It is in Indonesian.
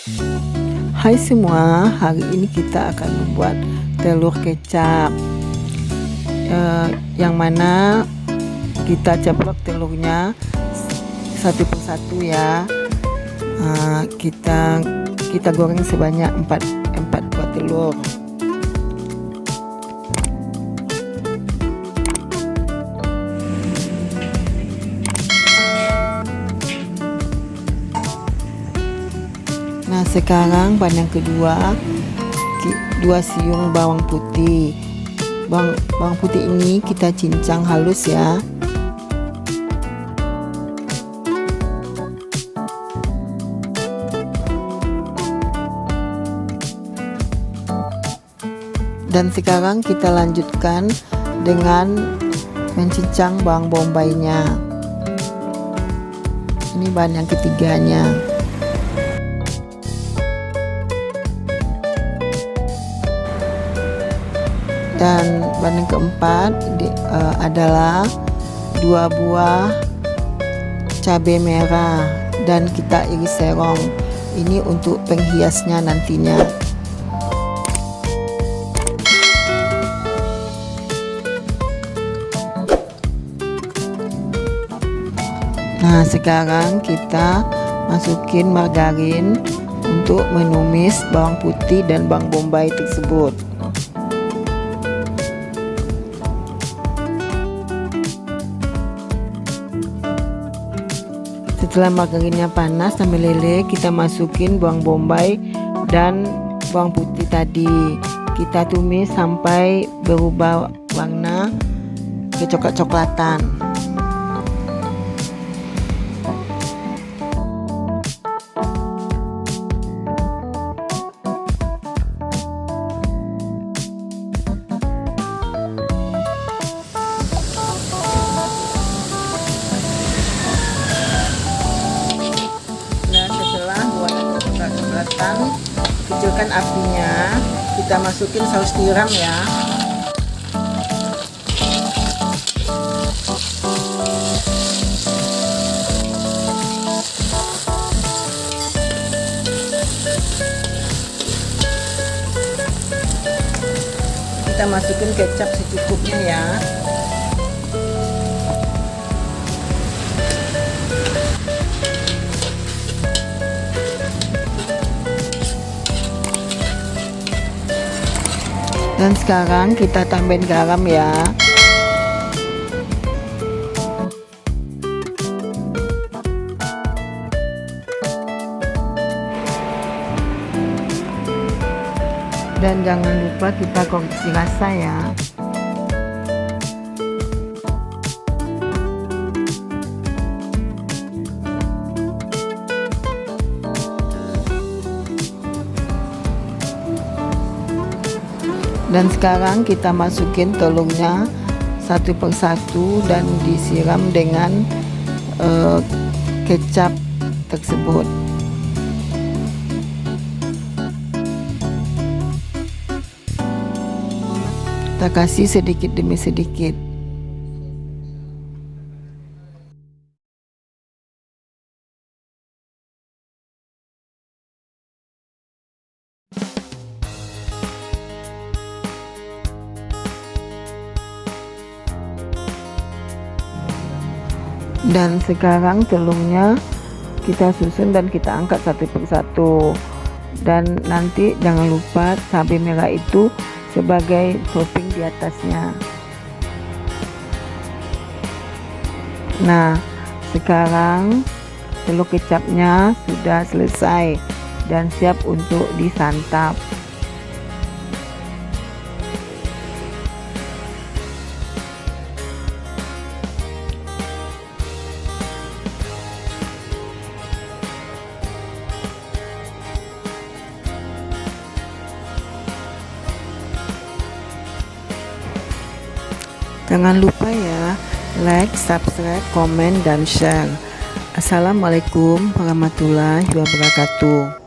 Hai semua, hari ini kita akan membuat telur kecap, yang mana kita ceplok telurnya satu persatu ya. Kita goreng sebanyak 4 buah telur. Nah, sekarang bahan yang kedua, 2 siung bawang putih. Bawang putih ini kita cincang halus ya. Dan sekarang kita lanjutkan dengan mencincang bawang bombaynya. Ini bahan yang ketiganya. Dan bahan yang keempat adalah 2 buah cabai merah dan kita iris serong. Ini untuk penghiasnya nantinya. Nah, sekarang kita masukin margarin untuk menumis bawang putih dan bawang bombay tersebut. Setelah margarinnya panas dan meleleh, kita masukin bawang bombay dan bawang putih tadi. Kita tumis sampai berubah warna kecoklat-coklatan. Kecilkan apinya, kita masukin saus tiram ya. Kita masukin kecap secukupnya ya. Dan sekarang kita tambahin garam ya. Dan jangan lupa kita koreksi rasa ya. Dan sekarang kita masukin telurnya satu persatu dan disiram dengan kecap tersebut. Kita kasih sedikit demi sedikit. Dan sekarang telurnya kita susun dan kita angkat satu persatu. Dan nanti jangan lupa cabai merah itu sebagai topping di atasnya. Nah, sekarang telur kecapnya sudah selesai dan siap untuk disantap. Jangan lupa ya, like, subscribe, komen, dan share. Assalamualaikum warahmatullahi wabarakatuh.